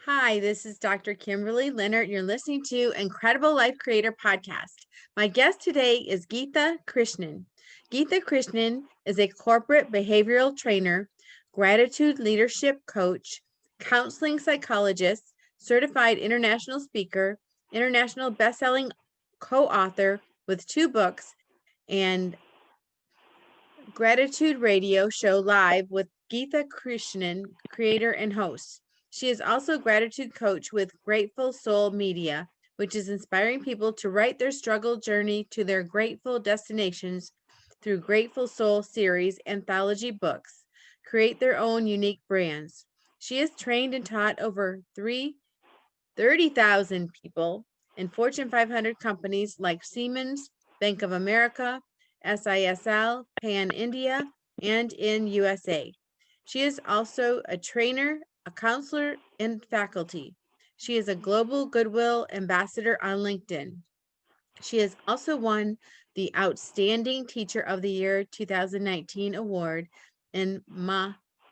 Hi, this is Dr. Kimberley Linert. You're listening to Incredible Life Creator Podcast. My guest today is Geetha Krishnan. Geetha Krishnan is a corporate behavioral trainer, gratitude leadership coach, counseling psychologist, certified international speaker, international best-selling co-author with 2 books, and Gratitude Radio Show Live with Geetha Krishnan, creator and host. She is also a gratitude coach with Grateful Soul Media, which is inspiring people to write their struggle journey to their grateful destinations through Grateful Soul series anthology books, create their own unique brands. She has trained and taught over 30,000 people in Fortune 500 companies like Siemens, Bank of America, SISL, Pan India, and in USA. She is also a trainer, a counselor, and faculty. She is a global goodwill ambassador on LinkedIn. She has also won the Outstanding Teacher of the Year 2019 award in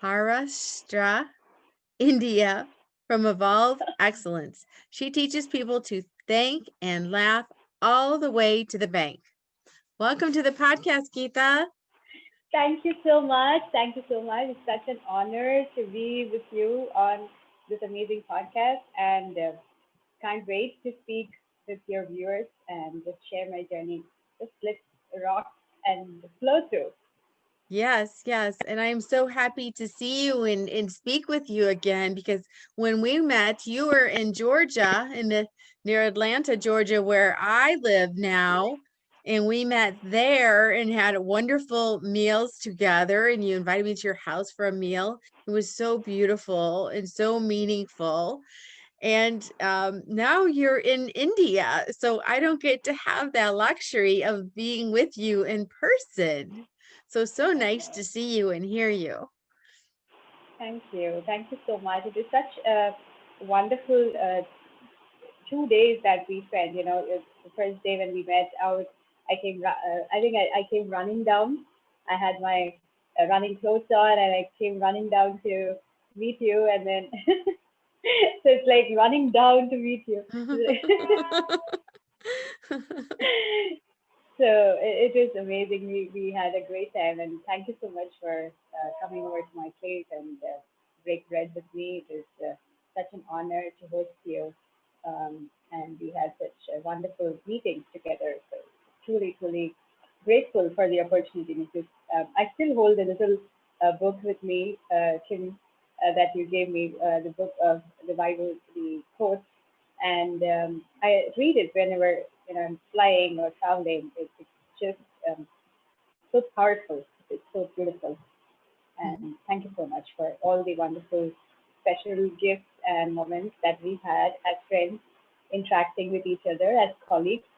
Maharashtra, India, from Evolve Excellence. She teaches people to thank and laugh all the way to the bank. Welcome to the podcast, Geetha. Thank you so much. Thank you so much. It's such an honor to be with you on this amazing podcast and can't wait to speak with your viewers and just share my journey. Just let's rock and flow through. Yes. And I'm so happy to see you and speak with you again because when we met, you were in Georgia, near Atlanta, Georgia, where I live now. And we met there and had wonderful meals together. And you invited me to your house for a meal. It was so beautiful and so meaningful. And now you're in India. So I don't get to have that luxury of being with you in person. So nice to see you and hear you. Thank you. Thank you so much. It is such a wonderful 2 days that we spent. It's the first day when we met out. I think I came running down. I had my running clothes on, and I came running down to meet you, and then so it's like running down to meet you. So it was amazing. We had a great time, and thank you so much for coming over to my place and break bread with me. It is such an honor to host you, and we had such wonderful meetings together. So truly grateful for the opportunity. Because I still hold a little book with me, Kim, that you gave me, the book of the Bible, the quotes, and I read it whenever I'm flying or traveling. It's just so powerful. It's so beautiful. And thank you so much for all the wonderful special gifts and moments that we've had as friends, interacting with each other, as colleagues,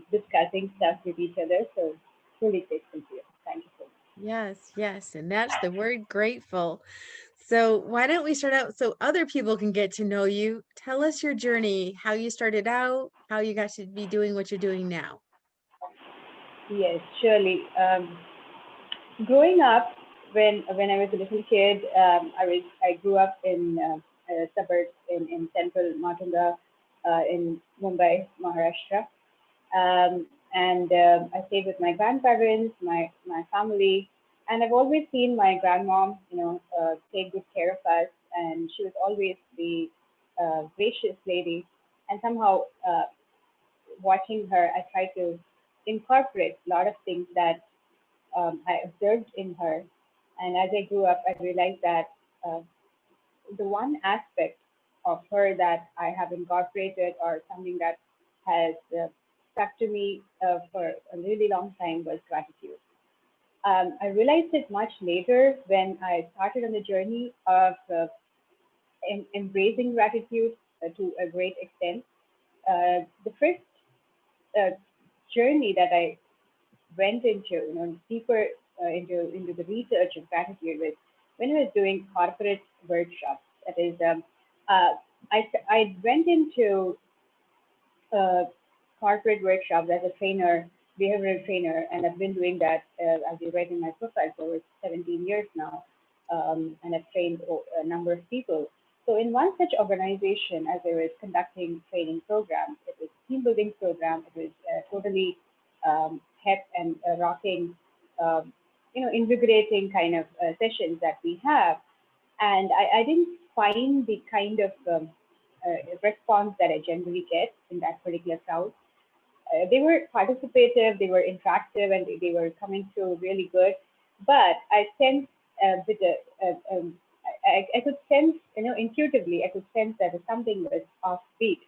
discussing stuff with each other. So truly grateful to you. Thank you so much. Yes. And that's the word grateful. So why don't we start out so other people can get to know you? Tell us your journey, how you started out, how you got to be doing what you're doing now. Yes, surely. Growing up, when I was a little kid, I grew up in a suburb in central Matunga, in Mumbai, Maharashtra. And I stayed with my grandparents, my family, and I've always seen my grandmom, take good care of us, and she was always the gracious lady. And somehow, watching her, I try to incorporate a lot of things that I observed in her. And as I grew up, I realized that uh, the one aspect of her that I have incorporated, or something that has stuck to me for a really long time, was gratitude. I realized it much later when I started on the journey of embracing gratitude to a great extent. The first uh, journey that I went into, deeper into the research of gratitude was when I was doing corporate workshops. That is, uh, I went into uh, corporate workshops as a trainer, behavioral trainer, and I've been doing that, as you read in my profile, for over 17 years now, and I've trained a number of people. So in one such organization, as I was conducting training programs, it was team building program. It was totally hep and rocking, um, invigorating kind of sessions that we have. And I didn't find the kind of response that I generally get in that particular crowd. They were participative, they were interactive, and they were coming through really good. But I sensed a bit, I could sense, intuitively, I could sense that something was offbeat.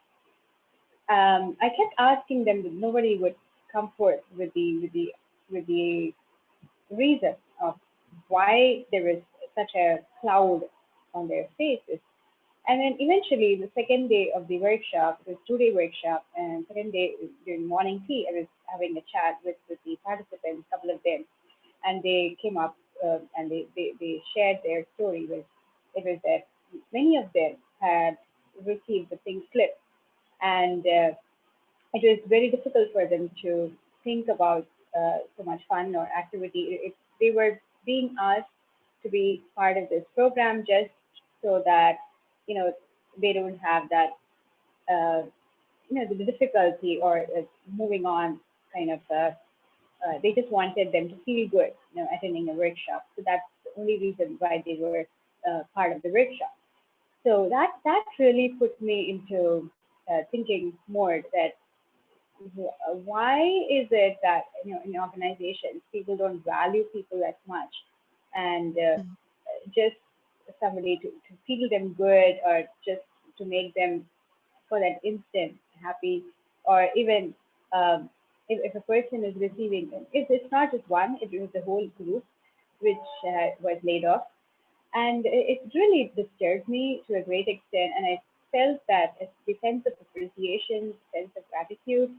I kept asking them, but nobody would come forth with the reason of why there is such a cloud on their faces. And then eventually, the second day of the workshop, it was 2 day workshop, and second day during morning tea, I was having a chat with the participants, a couple of them, and they came up and they shared their story. It was that many of them had received the pink slip, and it was very difficult for them to think about so much fun or activity. They were being asked to be part of this program just so that you know they don't have that the difficulty or moving on kind of. They just wanted them to feel good, attending a workshop. So that's the only reason why they were part of the workshop. So that really put me into thinking more that why is it that in organizations people don't value people as much, and Mhm. just somebody to feel them good or just to make them for that instant happy, or even if a person is receiving, it's not just one, it was the whole group which was laid off, and it really disturbed me to a great extent, and I felt that the sense of appreciation, sense of gratitude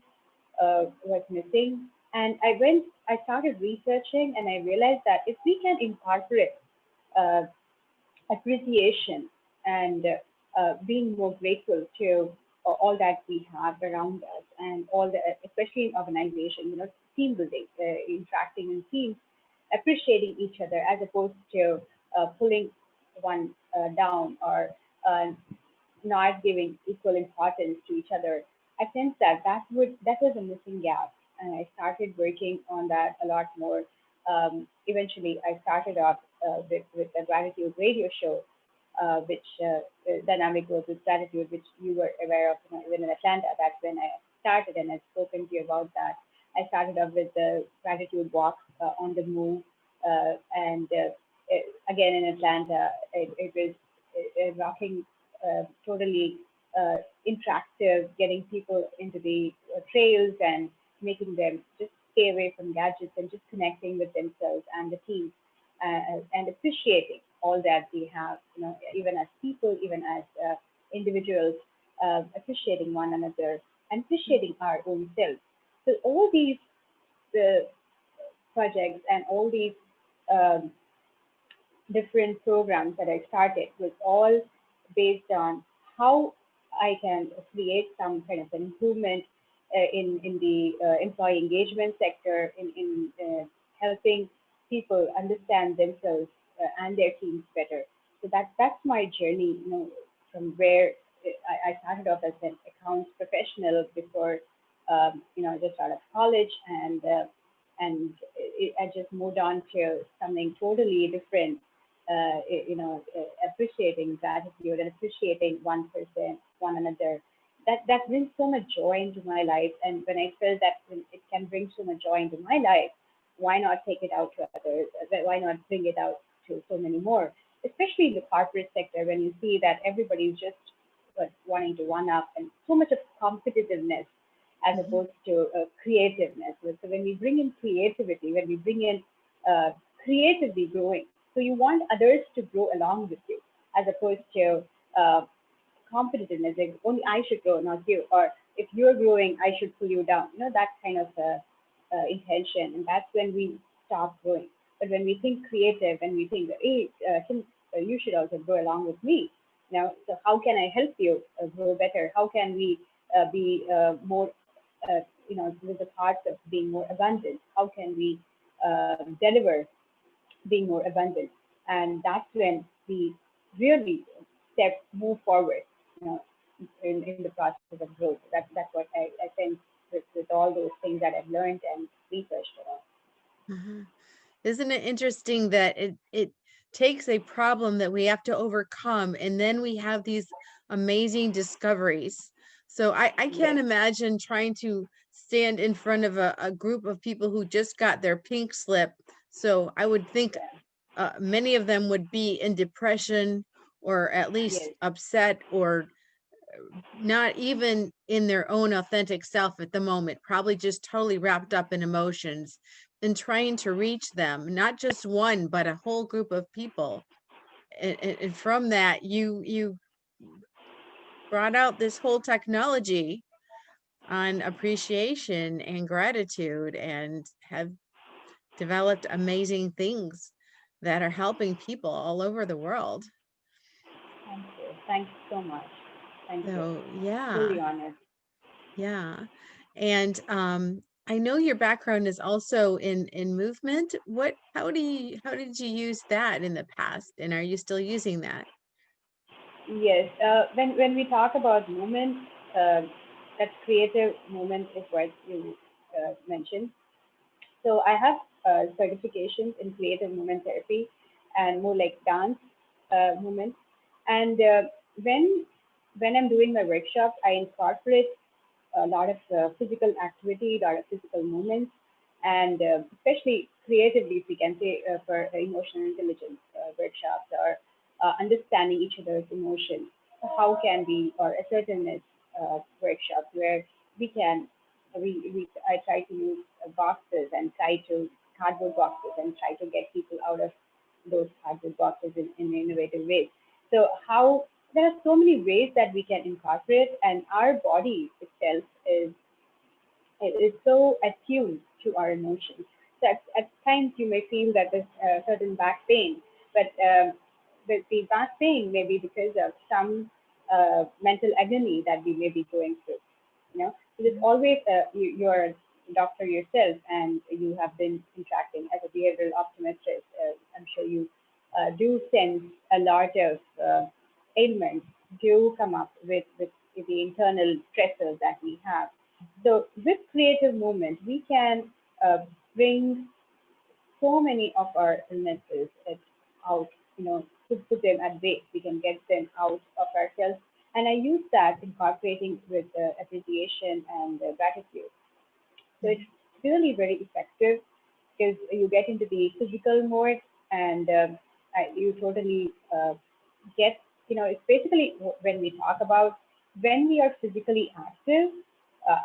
was missing. And I started researching, and I realized that if we can incorporate uh, appreciation and being more grateful to all that we have around us, and all the, especially in organization, team building, interacting in teams, appreciating each other as opposed to pulling one down or uh, not giving equal importance to each other. I sense that that was a missing gap, and I started working on that a lot more. Eventually, I started off with a gratitude radio show, which Dynamic Growth with Gratitude, which you were aware of, even in Atlanta. That's when I started, and I've spoken to you about that. I started off with the gratitude walk on the move, and again in Atlanta, it was rocking, totally interactive, getting people into the trails and making them just stay away from gadgets and just connecting with themselves and the team, and appreciating all that we have, even as people, even as individuals, appreciating one another and appreciating our own selves. So all these the projects and all these um, different programs that I started was all based on how I can create some kind of an improvement in the employee engagement sector, in helping people understand themselves and their teams better. So that's my journey, from where I started off as an accounts professional before, just out of college, and I just moved on to something totally different, appreciating gratitude and appreciating one person, one another. That brings so much joy into my life. And when I feel that when it can bring so much joy into my life, why not take it out to others? Why not bring it out to so many more? Especially in the corporate sector, when you see that everybody's just wanting to one up, and so much of competitiveness as Mhm. opposed to creativeness. So when we bring in creativity, when we bring in creatively growing, so you want others to grow along with you, as opposed to uh, competitiveness, like only I should grow, not you, or if you're growing, I should pull you down. That kind of intention, and that's when we stop growing. But when we think creative and we think, hey, you should also grow along with me. So how can I help you grow better? How can we be more, with the thoughts of being more abundant? How can we deliver being more abundant? And that's when we really step move forward, you know, in the process of growth. That's what I think with all those things that I've learned and researched about. Uh-huh. Isn't it interesting that it takes a problem that we have to overcome, and then we have these amazing discoveries. So I can't Yes, imagine trying to stand in front of a group of people who just got their pink slip. So I would think yeah, many of them would be in depression, or at least yes, upset, or not even in their own authentic self at the moment, probably just totally wrapped up in emotions, and trying to reach them, not just one, but a whole group of people. And from that, you brought out this whole technology on appreciation and gratitude, and have developed amazing things that are helping people all over the world. thank you. Thank you so much. Thank you. So yeah. Truly honored. Yeah. And I know your background is also in movement. How did you use that in the past? And are you still using that? Yes, when we talk about movement, that creative movement is what you mentioned. So I have certifications in creative movement therapy and more like dance movement. And when when I'm doing my workshops, I incorporate a lot of physical activity, a lot of physical movements, and especially creatively, if we can say, for emotional intelligence workshops or understanding each other's emotions. How can we, or assertiveness workshops where we can, I try to use boxes and try to cardboard boxes and try to get people out of those cardboard boxes in innovative ways. So how there are so many ways that we can incorporate, and our body itself is so attuned to our emotions. So at times you may feel that there's a certain back pain, but the back pain may be because of some mental agony that we may be going through. You know, so there's Mhm. always you're a doctor yourself, and you have been interacting as a behavioral optometrist. I'm sure you do sense a lot of ailments do come up with the internal stressors that we have. So with creative movement, we can bring so many of our illnesses out, put them at bay. We can get them out of ourselves. And I use that incorporating with appreciation and gratitude. So it's Mhm. really very effective because you get into the physical mode, and you totally get, it's basically when we talk about when we are physically active,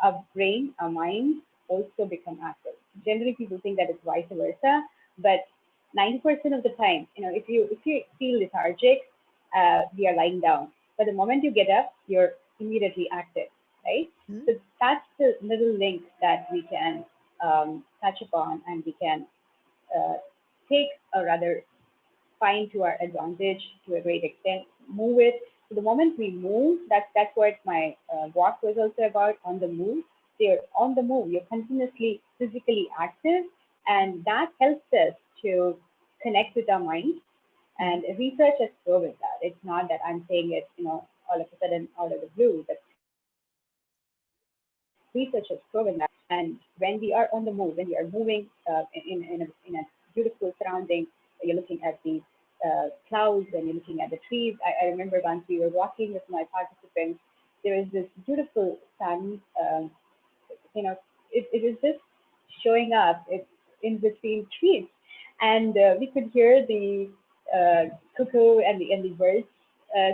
our brain, our mind also become active. Generally, people think that it's vice versa, but 90% of the time, if you feel lethargic, we are lying down. But the moment you get up, you're immediately active, right? Mhm. So that's the little link that we can touch upon, and we can uh, take, or rather find to our advantage to a great extent, move it. So the moment we move, that's what my walk was also about, on the move. So you're on the move, you're continuously physically active, and that helps us to connect with our mind. And Mhm. research has proven that. It's not that I'm saying it, all of a sudden out of the blue, but research has proven that. And when we are on the move, when we are moving in a beautiful surrounding, you're looking at the clouds and you're looking at the trees. I remember once we were walking with my participants, there was this beautiful sun. You know, it was just showing up. It's in between trees, and we could hear the cuckoo and the birds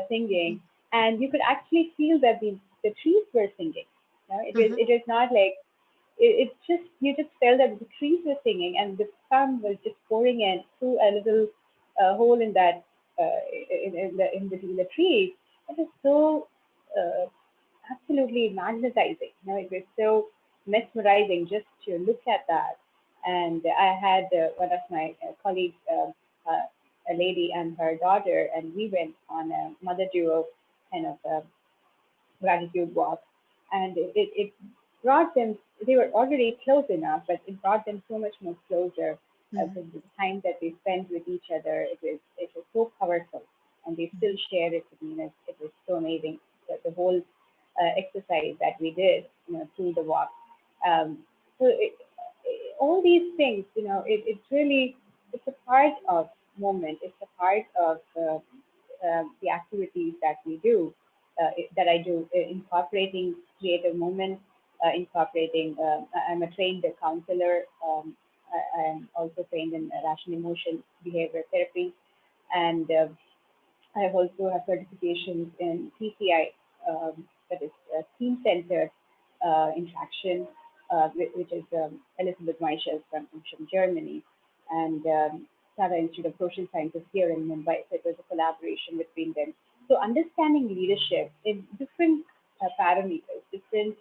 singing, and you could actually feel that the trees were singing. Mhm. It is not like it's just you just felt that the trees were singing and the sun was just pouring in through a little hole in that in between the trees. It was so uh, absolutely magnetizing. It was so mesmerizing just to look at that. And I had one of my colleagues, a lady and her daughter, and we went on a mother duo kind of gratitude walk. And it brought them, they were already close enough, but it brought them so much more closer. Mhm. The time that they spent with each other, it was so powerful. and they still share it with me. It was so amazing. The whole exercise that we did, through the walk. Um, so all these things, it's really, it's a part of movement. It's a part of the activities that we do, that I do, incorporating creative movement, incorporating. I'm a trained counselor. I'm also trained in rational emotion behavior therapy, and I also have certifications in TCI, that is team-centered interaction, which is Elizabeth Michel from Germany, and Tata Institute of Social Sciences here in Mumbai. So it was a collaboration between them. So understanding leadership in different parameters, different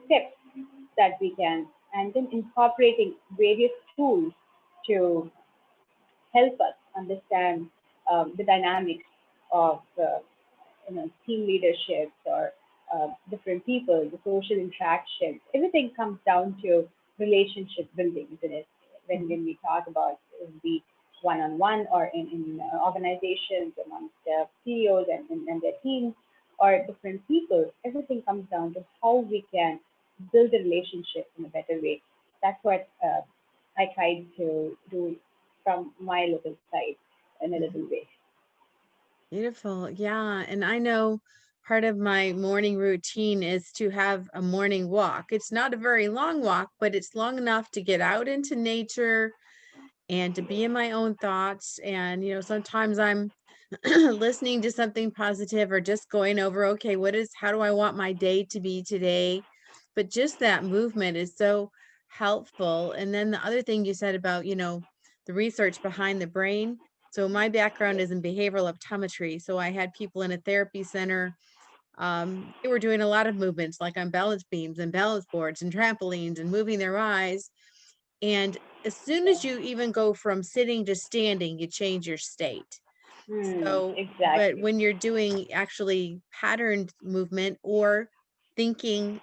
steps that we can, and then incorporating various tools to help us understand the dynamics of team leaderships or different people, the social interactions. Everything comes down to relationship building, isn't it? When we talk about the one-on-one or in organizations amongst CEOs and their teams or different people, everything comes down to how we can build a relationship in a better way. That's what I tried to do from my little side in a little way. Beautiful. Yeah. And I know part of my morning routine is to have a morning walk. It's not a very long walk, but it's long enough to get out into nature and to be in my own thoughts. And, sometimes I'm listening to something positive or just going over, okay, how do I want my day to be today? But just that movement is so helpful. And then the other thing you said about, the research behind the brain. So my background is in behavioral optometry. So I had people in a therapy center. They were doing a lot of movements like on balance beams and balance boards and trampolines and moving their eyes. And as soon as you even go from sitting to standing, you change your state. So, but Exactly. when you're doing actually patterned movement or thinking,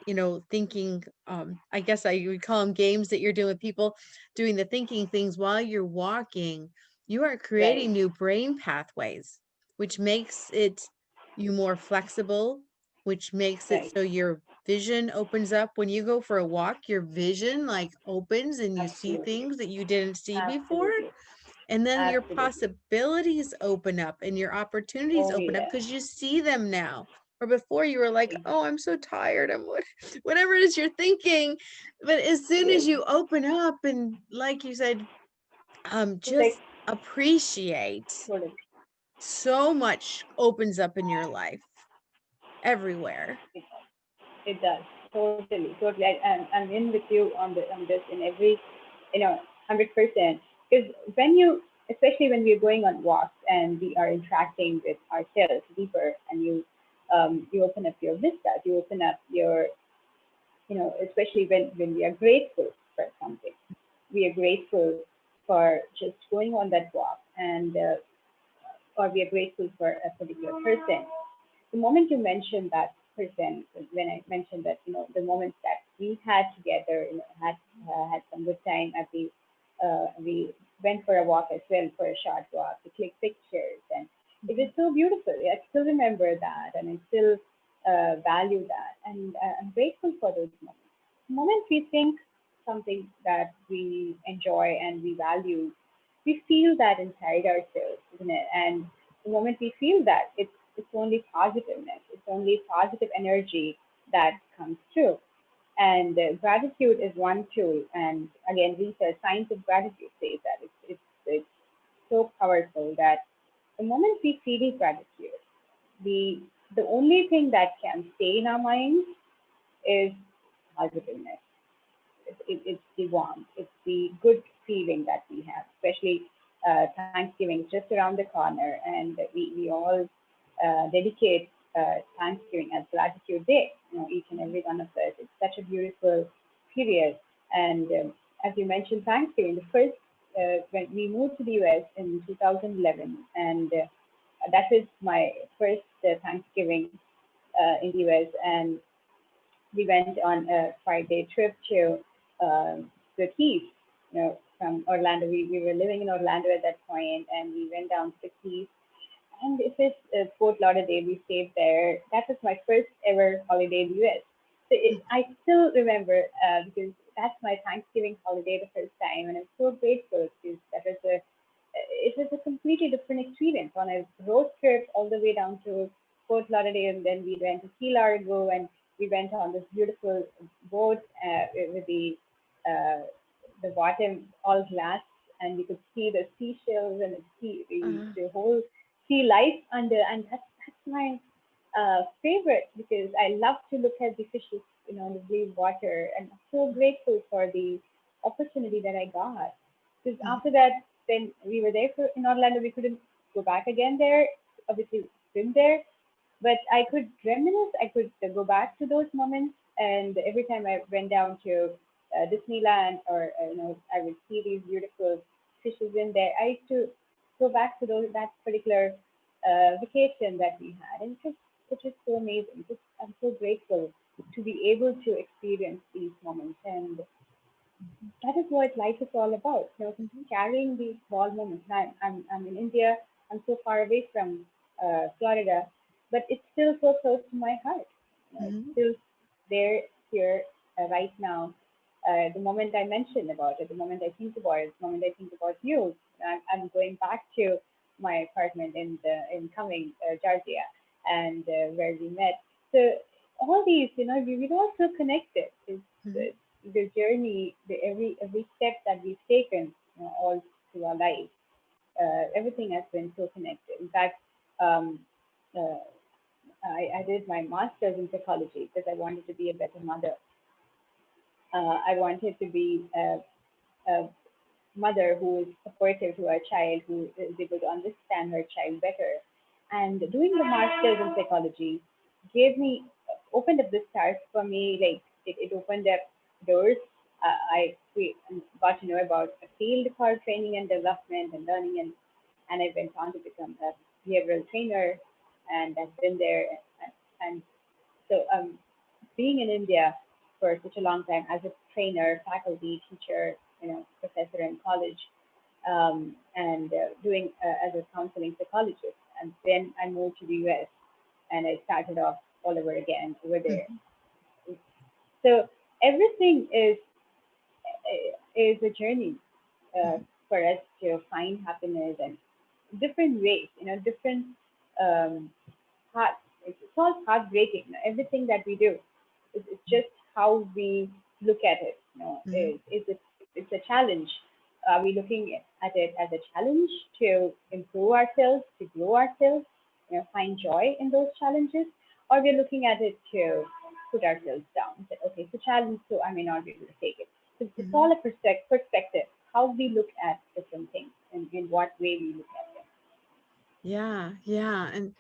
I guess I would call them games that you're doing with people doing the thinking things while you're walking, you are Right. creating new brain pathways, which makes it you more flexible, which makes it Right. so your vision opens up. When you go for a walk, your vision like opens and you see Absolutely. things that you didn't see before. Absolutely. And then your Absolutely. possibilities open up and your opportunities Oh open up yeah. because you see them now. Or before you were like, oh, I'm so tired. Whatever it is you're thinking. But as soon as Yes. you open up and like you said, It's like just appreciate, sort of. so much opens up in your life everywhere. It, it does. Totally. Totally. I'm in with you on this in every, 100%. Because when you, especially when we're going on walks and we are interacting with ourselves deeper, and you open up your vistas, you open up your, especially when we are grateful for something. We are grateful for just going on that walk, and or we are grateful for a particular person. The moment you mentioned that person, when I mentioned that, the moments that we had together, had some good time at the, we went for a walk as well, for a short walk. We clicked pictures, and it was so beautiful. I still remember that, and I still value that, and I'm grateful for those moments. The moment we think something that we enjoy and we value, we feel that inside ourselves, isn't it? And the moment we feel that, it's only positiveness, it's only positive energy that comes through. And gratitude is one tool. And again, research, science of gratitude says that it's so powerful that the moment we feel gratitude, the the only thing that can stay in our minds is positiveness. It's the warmth, it's the good feeling that we have, especially Thanksgiving is just around the corner, and we all dedicate Thanksgiving as Gratitude Day, each and every one of us. It's such a beautiful period. And as you mentioned, Thanksgiving, the first, when we moved to the US in 2011, and that was my first Thanksgiving in the US, and we went on a 5-day trip to the Keys, from Orlando. We were living in Orlando at that point, and we went down to the Keys. And it was Fort Lauderdale. We stayed there. That was my first ever holiday in the US. So I still remember because that's my Thanksgiving holiday the first time, and I'm so grateful because that was a it was a completely different experience on a road trip all the way down to Fort Lauderdale, and then we went to Key Largo, and we went on this beautiful boat with uh, the bottom all glass, and we could see the seashells and see Uh, the whole sea life under, and that's my favorite because I love to look at the fishes, in the blue water, and I'm so grateful for the opportunity that I got. Because mhm, after that, when we were there in Orlando, we couldn't go back again there. Obviously, been there, but I could reminisce. I could go back to those moments, and every time I went down to Disneyland, or I would see these beautiful fishes in there. I used to go back to that particular vacation that we had, and it was so amazing. I'm so grateful to be able to experience these moments, and that is what life is all about. mhm, Carrying these small moments. I'm in India. I'm so far away from Florida, but it's still so close to my heart. It's mhm, still there here right now. The moment I mention about it, the moment I think about it, the moment I think about you, I'm going back to my apartment in Cumming, Georgia, and where we met. So all these, we're all so connected. mhm, It's the journey, every step that we've taken, all through our life, everything has been so connected. In fact, um, uh, I did my master's in psychology because I wanted to be a better mother. I wanted to be a mother who is supportive to her child, who is able to understand her child better. And doing the master's in psychology gave me opened up the stars for me. Like it opened up doors. I got to know about a field called training and development and learning, and I went on to become a behavioral trainer, and I've been there. And so being in India for such a long time as a trainer, faculty, teacher, professor in college, and doing as a counseling psychologist. And then I moved to the US and I started off all over again over there. mhm, So everything is a journey mhm, for us to find happiness and different ways, different um, heart. It's all heartbreaking. Everything that we do, it's just how we look at it. mhm, It's a challenge. Are we looking at it as a challenge to improve ourselves, to grow ourselves, find joy in those challenges, or we're looking at it to put ourselves down? That okay, it's a challenge, so I may not be able to take it. So it's mhm. all a perspective, how we look at different things and in what way we look at them. Yeah, yeah. And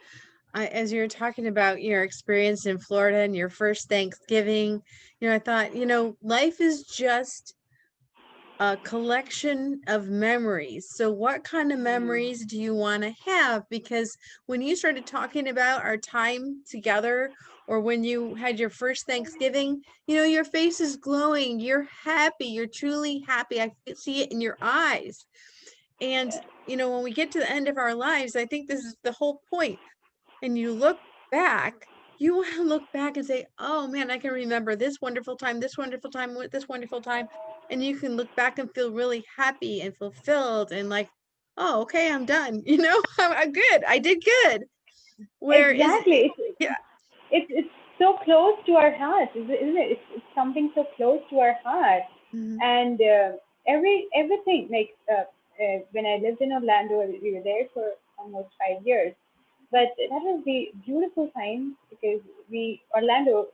as you're talking about your experience in Florida and your first Thanksgiving, I thought, life is just a collection of memories. So, what kind of Mm, memories do you want to have? Because when you started talking about our time together, or when you had your first Thanksgiving, your face is glowing. You're happy. You're truly happy. I see it in your eyes. And, yeah, when we get to the end of our lives, I think this is the whole point, and you look back, you want to look back and say, oh man, I can remember this wonderful time, with this wonderful time. And you can look back and feel really happy and fulfilled and like, oh, okay, I'm done. I'm good. I did good. Where is exactly. it? It's Yeah. it's so close to our heart, isn't it? It's something so close to our heart, Mhm, and everything like when I lived in Orlando, we were there for almost 5 years. But that was the beautiful time because we Orlando,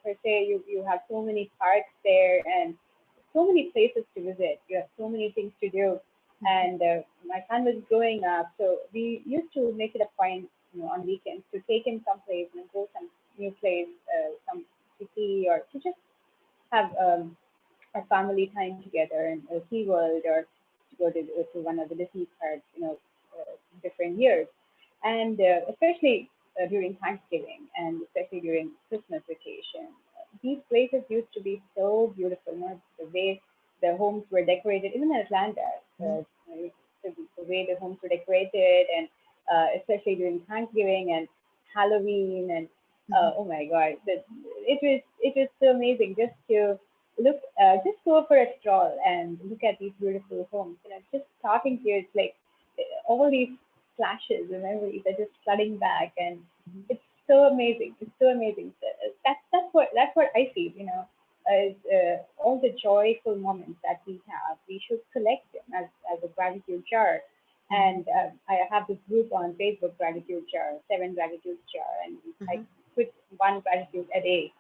per se, you have so many parks there and so many places to visit. You have so many things to do, mhm, and my son was growing up, so we used to make it a point, on weekends to take him someplace and go some new place, some city, or to just have a family time together and a Sea World or to go to one of the Disney parks, different years. And especially during Thanksgiving and especially during Christmas vacation, these places used to be so beautiful. The way the homes were decorated, even in Atlanta, Mhm. the way the homes were decorated, and especially during Thanksgiving and Halloween, and Mhm. oh my God, it was so amazing just to just go for a stroll and look at these beautiful homes. Just talking to you, it's like all these flashes and memories are just flooding back, and Mhm. it's so amazing. It's so amazing. That's what I feel. As all the joyful moments that we have, we should collect them as a gratitude jar. Mhm. And I have this group on Facebook, gratitude jar, 7 gratitude jar, and I Mhm. put one gratitude a day.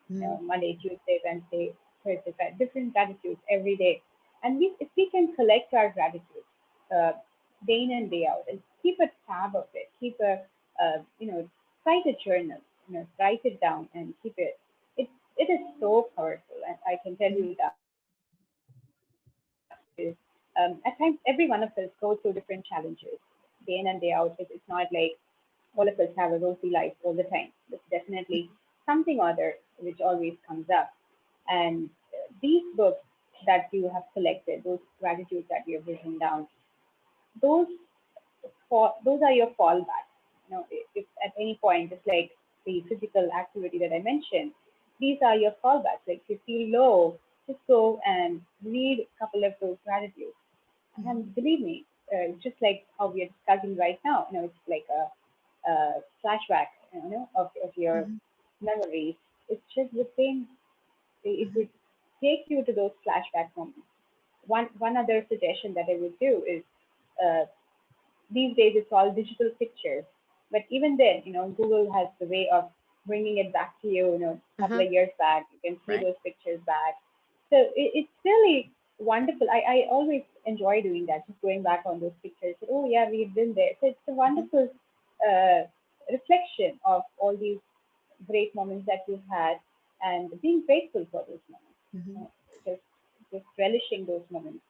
Mhm. Monday, Tuesday, Wednesday, Thursday, Friday, different gratitudes every day. And if we can collect our gratitude uh, day in and day out, and keep a tab of it, keep write a journal, write it down and keep it. It is so powerful, and I can tell Mhm. you that because at times every one of us go through different challenges day in and day out. It's not like all of us have a rosy life all the time. There's definitely something or other which always comes up. And these books that you have collected, those gratitudes that you have written down, those those are your fallbacks. If at any point, just like the physical activity that I mentioned, these are your fallbacks. Like if you feel low, just go and read a couple of those gratitudes. Mhm. And believe me, just like how we are discussing right now, it's like a flashback, of your Mhm. memories. It's just the same. It Mhm. would take you to those flashback moments. One other suggestion that I would do is uh, these days it's all digital pictures. But even then, Google has the way of bringing it back to you, a couple Uh-huh. of years back. You can see Right. those pictures back. So it's really wonderful. I always enjoy doing that, just going back on those pictures. Oh, yeah, we've been there. So it's a Mhm. wonderful uh, reflection of all these great moments that you've had and being grateful for those moments. You Mhm. know, just, just relishing those moments.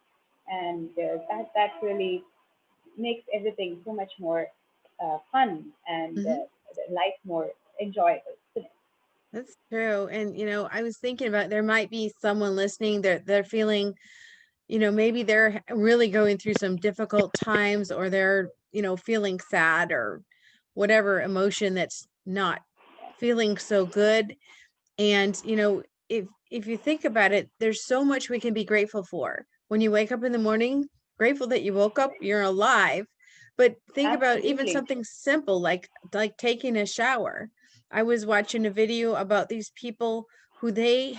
And that really makes everything so much more fun and Mhm. life more enjoyable. That's true. And I was thinking about there might be someone listening that they're feeling, maybe they're really going through some difficult times, or they're, feeling sad, or whatever emotion that's not feeling so good. And if you think about it, there's so much we can be grateful for. When you wake up in the morning, grateful that you woke up, you're alive. But think about even Absolutely. something simple like taking a shower. I was watching a video about these people who they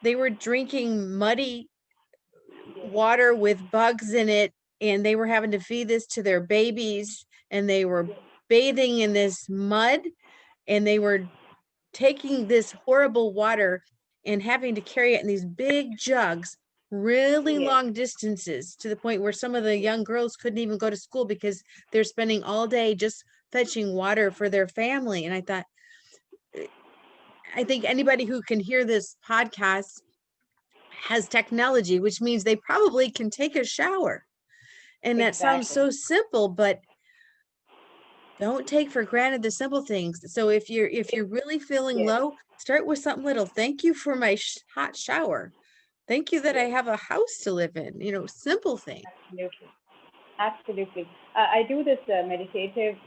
were drinking muddy water with bugs in it, and they were having to feed this to their babies, and they were bathing in this mud, and they were taking this horrible water and having to carry it in these big jugs really Yes. long distances, to the point where some of the young girls couldn't even go to school because they're spending all day just fetching water for their family. And I thought, I think anybody who can hear this podcast has technology, which means they probably can take a shower. And that sounds Exactly. so simple, but don't take for granted the simple things. So if you're really feeling Yes. low, start with something little. Thank you for my hot shower. Thank you that I Yes. have a house to live in. Simple things. Absolutely. Absolutely. I do this meditative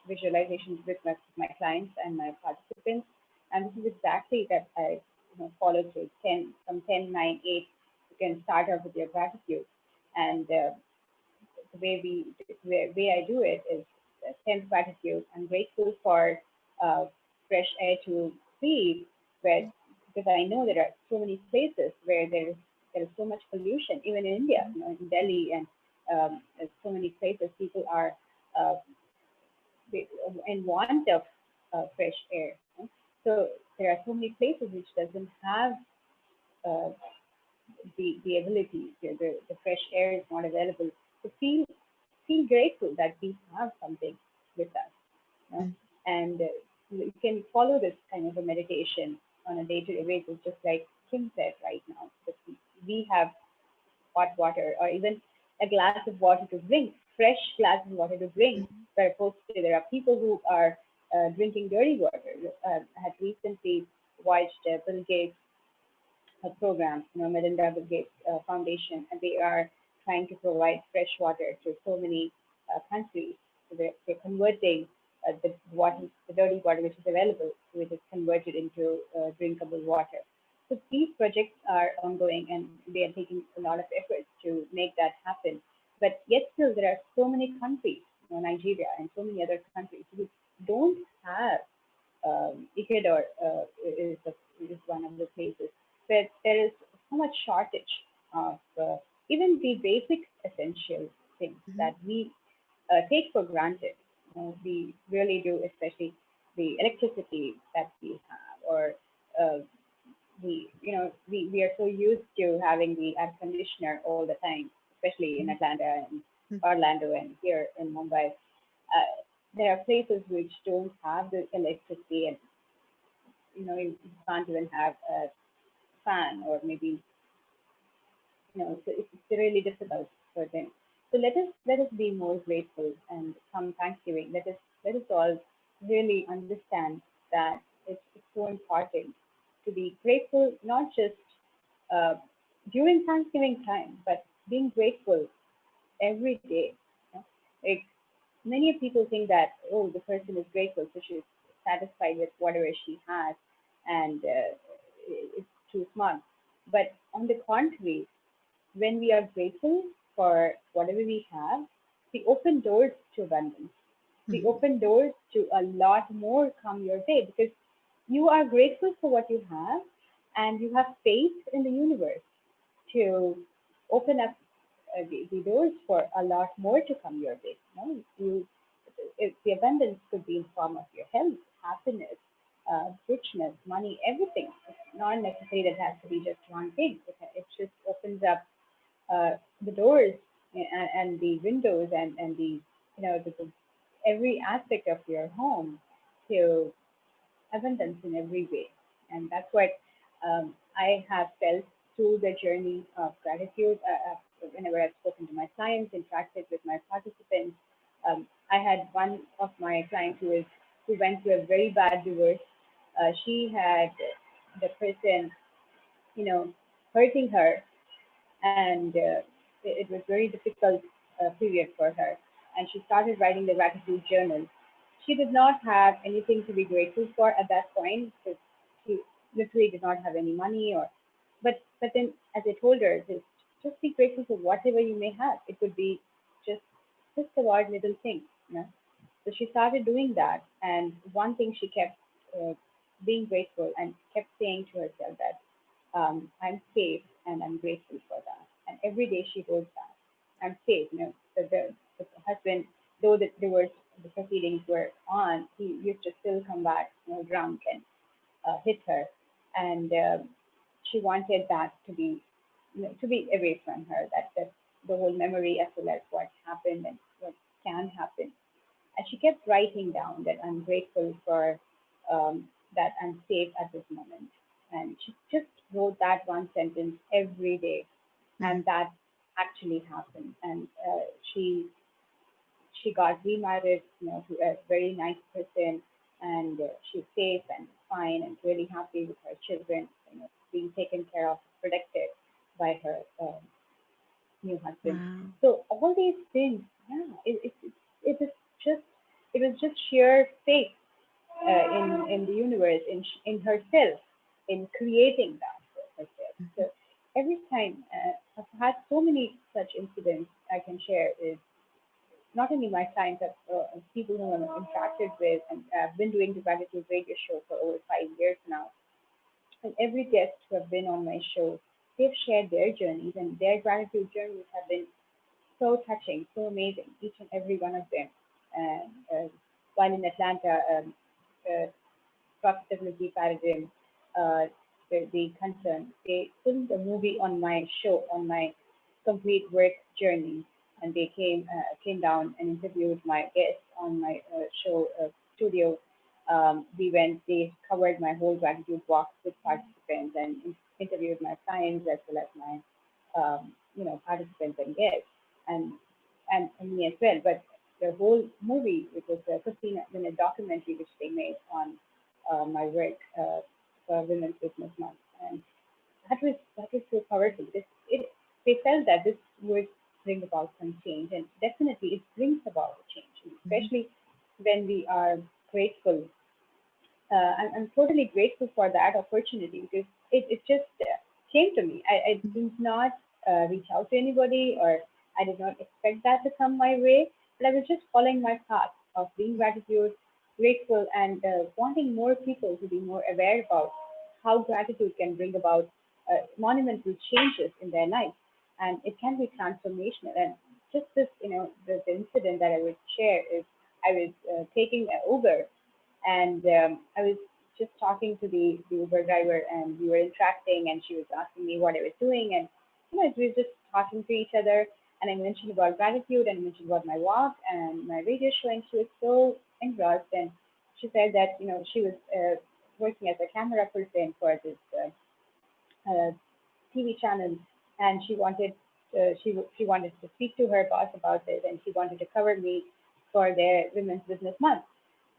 visualization with my clients and my participants, and this is exactly that I follow through. 10, from 10, 9, 8. You can start off with your gratitude, and the way I do it is 10th gratitude. I'm grateful for uh, fresh air to breathe, where because I know there are so many places where there is so much pollution, even in India, Mhm. in Delhi, and there's so many places people are uh, in want of fresh air. So there are so many places which doesn't have uh, the ability, the fresh air is not available. To feel grateful that we have something with us, you know? Mhm. And you can follow this kind of a meditation on a day-to-day basis, just like Kim said right now. That we have hot water, or even a glass of water to drink, fresh glass of water to drink. Mhm. Where opposed to there are people who are drinking dirty water. I had recently watched Bill Gates program, Melinda Bill Gates Foundation, and they are trying to provide fresh water to so many countries. So they're converting the water, the dirty water which is available, which is converted into drinkable water. So these projects are ongoing, and they are taking a lot of efforts to make that happen. But yet still, there are so many countries, Nigeria and so many other countries who don't have Ecuador is one of the places where there is so much shortage of even the basic essential things Mhm. that we take for granted. We really do, especially the electricity that we have, or uh, we are so used to having the air conditioner all the time, especially in Mhm. Atlanta and Mhm. Orlando and here in Mumbai. There are places which don't have the electricity, and you can't even have a fan, or maybe so it's really difficult for them. So let us be more grateful, and come Thanksgiving, let us all really understand that it's so important to be grateful, not just uh, during Thanksgiving time, but being grateful every day. Like, many people think that, oh, the person is grateful, so she's satisfied with whatever she has, and it's too smart. But on the contrary, when we are grateful for whatever we have, we open doors to abundance. We Mhm. open doors to a lot more come your way, because you are grateful for what you have, and you have faith in the universe to open up the doors for a lot more to come your way. The abundance could be in form of your health, happiness, richness, money, everything. It's not necessary that it has to be just one thing. It just opens up the doors, and the windows, and the every aspect of your home to abundance in every way. And that's what I have felt through the journey of gratitude. Whenever I've spoken to my clients, interacted with my participants, I had one of my clients who went through a very bad divorce. She had the person, you know, hurting her, and it was very difficult period for her. And she started writing the gratitude journal. She did not have anything to be grateful for at that point, because she literally did not have any money, or but then, as I told her, just be grateful for whatever you may have. It could be just just about little things, you know. So she started doing that, and one thing she kept being grateful, and kept saying to herself that I'm safe and I'm grateful for that. And every day she wrote that, I'm safe. The husband, though the proceedings were on, he used to still come back, drunk, and hit her. And she wanted that to be away from her, that the whole memory, as well as what happened and what can happen. And she kept writing down that I'm grateful for that I'm safe at this moment. And she just wrote that one sentence every day, Mhm. and that actually happened. And she got remarried, to a very nice person, and she's safe and fine and really happy with her children, being taken care of, protected by her new husband. Wow. So all these things, yeah, it is just it was just sheer faith in the universe, in herself, in creating that for herself. So Mhm. every time I've had so many such incidents I can share is not only my clients, but people who I've interacted with, and I've been doing the gratitude radio show for over 5 years now. And every guest who have been on my show, they've shared their journeys, and their gratitude journeys have been so touching, so amazing, each and every one of them. And while in Atlanta, uh, profitability paradigm, uh, the concern, they filmed a movie on my show, on my complete work journey, and they came down and interviewed my guests on my show studio. They covered my whole gratitude walk with participants, and interviewed my clients as well as my participants and guests, and and me as well. But the whole movie, it was a 15-minute documentary which they made on my work for Women's Business Month, and that was really are grateful. I'm totally grateful for that opportunity because it just came to me. I did not reach out to anybody, or I did not expect that to come my way, but I was just following my path of being grateful, and wanting more people to be more aware about how gratitude can bring about monumental changes in their life, and it can be transformational. And just this, the incident that I would share is I was taking an Uber, and I was just talking to the Uber driver, and we were interacting, and she was asking me what I was doing, and we were just talking to each other. And I mentioned about gratitude, and I mentioned about my walk and my radio show, and she was so engrossed. And she said that she was working as a camera person for this TV channel, and she wanted to speak to her boss about it, and she wanted to cover me for their Women's Business Month.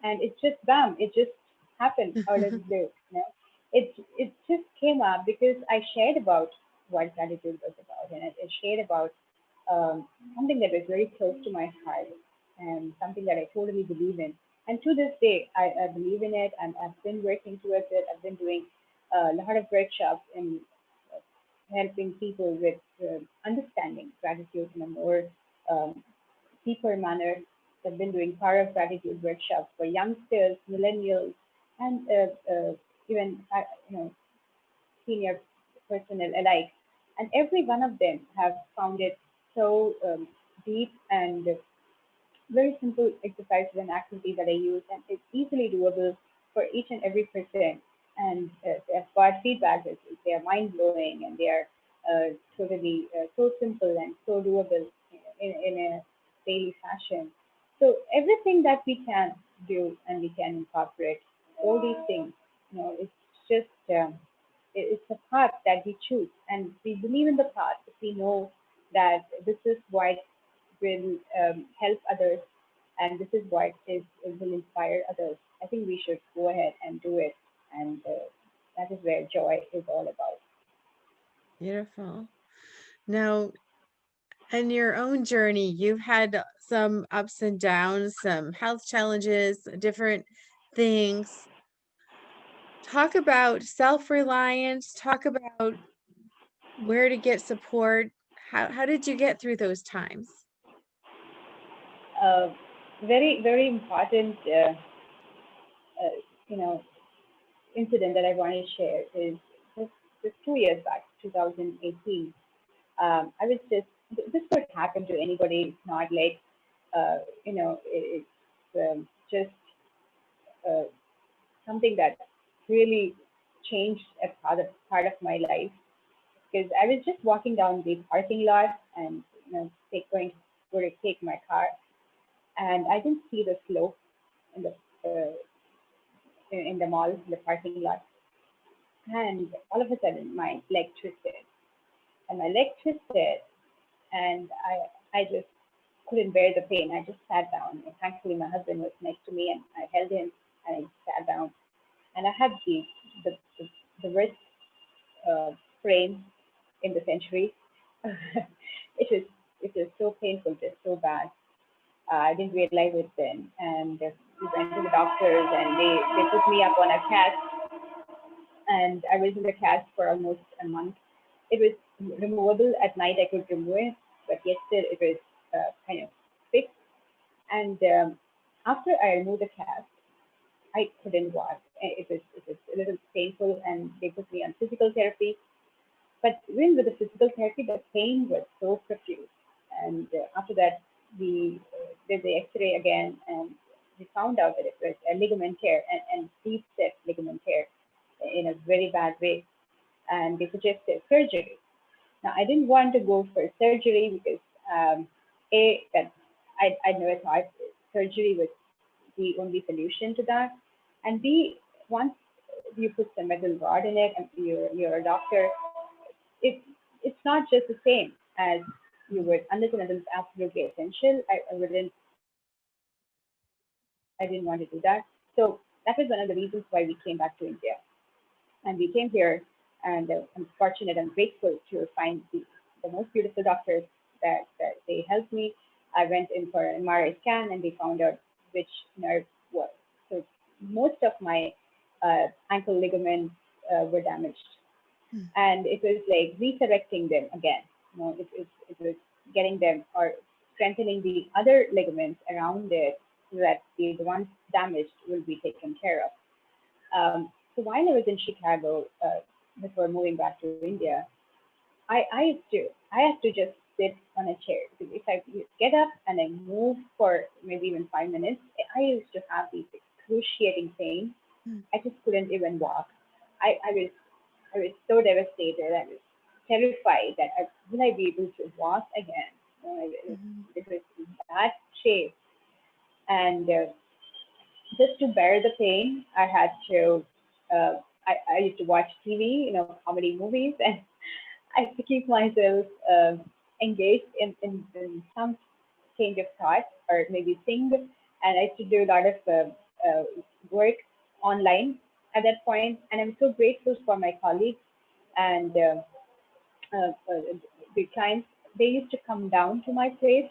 And it just bam, it just happened out of the blue. It just came up because I shared about what gratitude was about, and I shared about something that was very close to my heart, and something that I totally believe in. And to this day, I believe in it, and I've been working towards it. I've been doing a lot of workshops in helping people with understanding gratitude in a more um, deeper manner. I've been doing power of gratitude workshops for youngsters, millennials, and even senior personnel alike. And every one of them have found it so deep, and very simple exercises and activities that I use, and it's easily doable for each and every person. And as got feedback, they are mind blowing, and they are totally so simple and so doable in a daily fashion. So everything that we can do and we can incorporate, all these things, it's just it's a path that we choose, and we believe in the path if we know that this is what will help others, and this is what will inspire others. I think we should go ahead and do it, and that is where joy is all about. Beautiful. Now, in your own journey, you've had some ups and downs, some health challenges, different things. Talk about self-reliance, talk about where to get support. How did you get through those times? Uh, very, very important, you know, incident that I want to share is just 2 years back, 2018. I was just, this could happen to anybody. It's not like, it's just uh, something that really changed a part of my life, because I was just walking down the parking lot, and going to take my car, and I didn't see the slope in the uh, in the mall, in the parking lot, and all of a sudden my leg twisted, and my leg twisted, and I just couldn't bear the pain. I just sat down, and thankfully my husband was next to me, and I held him, and I sat down, and I had the the, the worst uh, sprain in the century. It was so painful, just so bad. I didn't realize it then, and we went to the doctors, and they put me up on a cast, and I was in the cast for almost a month. It was removable at night. I could remove it, but yet still it was kind of fixed. And after I removed the cast, I couldn't walk. It was a little painful, and they put me on physical therapy. But even with the physical therapy, the pain was so profuse. And after that, we did the X-ray again, and we found out that it was a ligament tear, and deep set ligament tear in a very bad way. And they suggested surgery. Now, I didn't want to go for surgery because a that I never thought surgery was the only solution to that, and b, once you put the metal rod in it, and you're a doctor, it it's not just the same as you would, unless and until it's absolutely essential. I didn't want to do that. So that was one of the reasons why we came back to India, and we came here, and I'm fortunate and grateful to find the most beautiful doctors that they helped me. I went in for an MRI scan, and they found out which nerve my ankle ligaments were damaged, Mm. and it was like resurrecting them again. It was getting them or strengthening the other ligaments around it so that the ones damaged will be taken care of. So while I was in Chicago, before moving back to India, I had to just sit on a chair. Because if I get up and I move for maybe even 5 minutes, I used to have these excruciating pain. Mm. I just couldn't even walk. I was so devastated. I was terrified that will I be able to walk again? Mhm. It was in that shape, and just to bear the pain, I had to. I used to watch TV, comedy movies, and I used to keep myself engaged in some change of thought or maybe sing. And I used to do a lot of work online at that point. And I'm so grateful for my colleagues and the clients. They used to come down to my place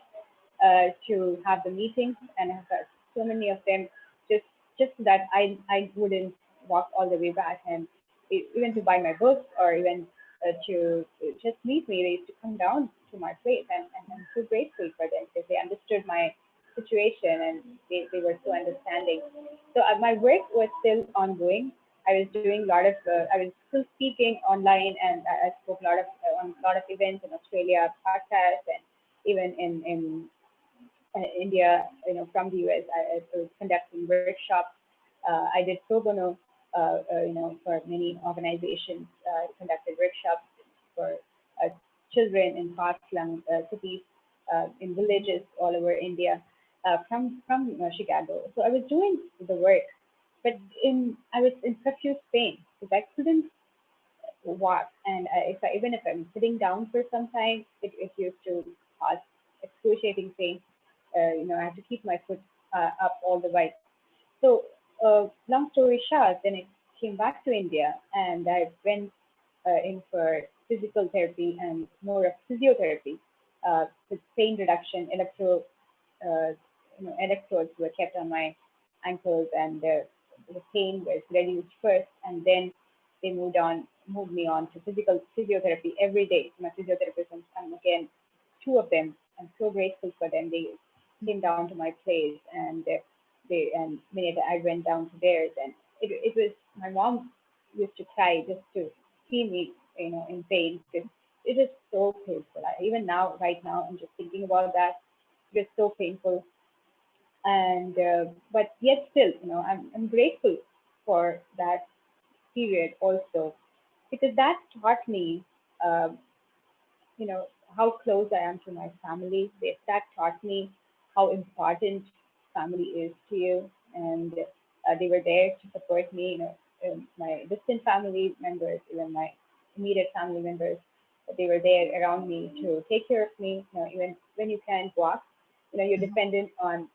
to have the meetings, and I've got so many of them just just so that I wouldn't walk all the way back, and even to buy my books or even to just meet me. They used to come down to my place, and I'm so grateful for them because they understood my situation, and they were so understanding. So my work was still ongoing. I was doing a lot of I was still speaking online, and I spoke a lot of on a lot of events in Australia, podcasts, and even in India, from the US. I was conducting workshops. I did pro bono, for many organizations. Conducted workshops for children in far flung cities, in villages all over India, from Chicago. So I was doing the work, but I was in profuse pain because I couldn't walk, and even if I'm sitting down for some time, it used to cause excruciating pain. I have to keep my foot up all the way. So, long story short, then I came back to India and I went in for physical therapy and more of physiotherapy, with pain reduction, electrodes were kept on my ankles, and the pain was reduced first, and then they moved me on to physical physiotherapy every day. My physiotherapists, and again, two of them, I'm so grateful for them. They came down to my place, and and minute I went down to theirs, and it was my mom used to cry just to see me, in pain because it is so painful. Even now, right now, I'm just thinking about that. It is so painful, and but yet still, I'm grateful for that period also because that taught me, um, how close I am to my family. That taught me how important family is to you, and they were there to support me. My distant family members, even my immediate family members, they were there around me to take care of me. Even when you can't walk, you're Mhm. dependent on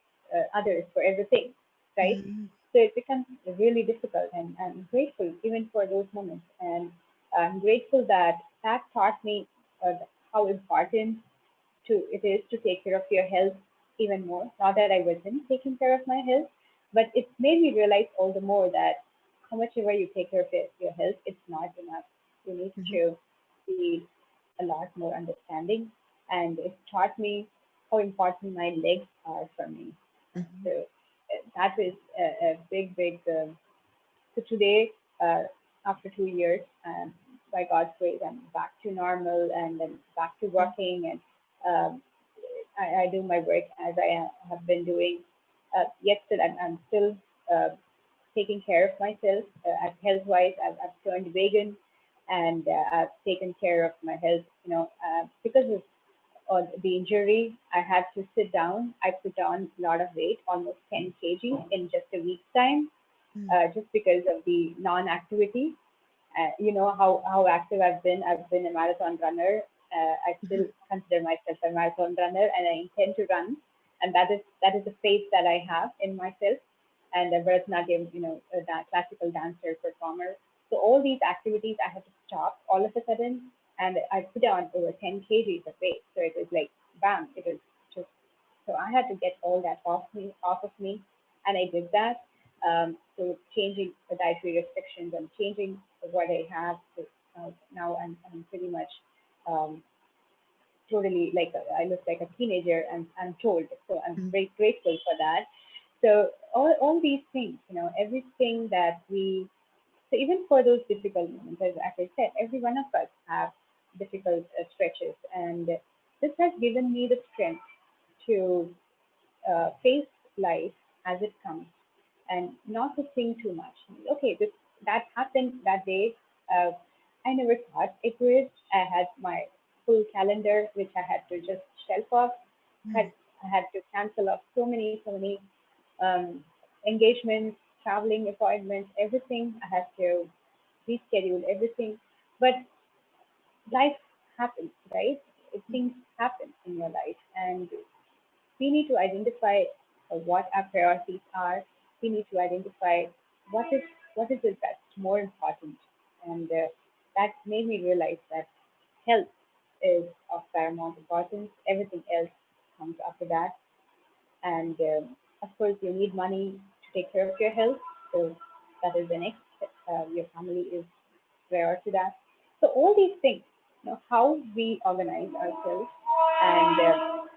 others for everything, right? Mhm. So it becomes really difficult, and I'm grateful even for those moments. And I'm grateful that that taught me how important it is to take care of your health even more. Not that I wasn't taking care of my health, but it made me realize all the more that how much ever you take care of your health, it's not enough. You need Mhm. to be a lot more understanding, and it taught me how important my legs are for me. So Mhm. that was a big, big. So today, after 2 years, by God's grace, I'm back to normal and then back to working, and um, I do my work as I have been doing. Yet still, I'm still uh, taking care of myself. Health-wise, I've turned vegan, and I've taken care of my health. Because of the injury, I had to sit down. I put on a lot of weight, almost 10 kg in just a week's time, Mhm. just because of the non-activity. You know how active I've been. I've been a marathon runner. I still Mhm. consider myself a marathon runner, and I intend to run. And that is the faith that I have in myself. And a Bharatanatyam, that classical dancer, performer. So all these activities I had to stop all of a sudden, and I put on over 10 kgs of weight. So it was like bam, it was just so I had to get all that off of me, and I did that. So changing the dietary restrictions and changing what I have. Now I'm pretty much um, totally like I look like a teenager and I'm told. So I'm Mhm. very grateful for that. So all these things, everything that we, so even for those difficult moments, as I said, every one of us have difficult stretches, and this has given me the strength to face life as it comes and not to think too much. Okay, this that happened that day. Uh, I never thought it would. I had my full calendar, which I had to just shelf off. Mhm. Had I had to cancel off so many um, engagements, traveling appointments, everything. I had to reschedule everything. But life happens, right? Things happen in your life, and we need to identify what our priorities are. We need to identify what is what is it that's more important, and that made me realize that health is of paramount importance. Everything else comes after that, and of course, you need money to take care of your health. So that is the next. Your family is prior to that. So all these things, how we organize ourselves, and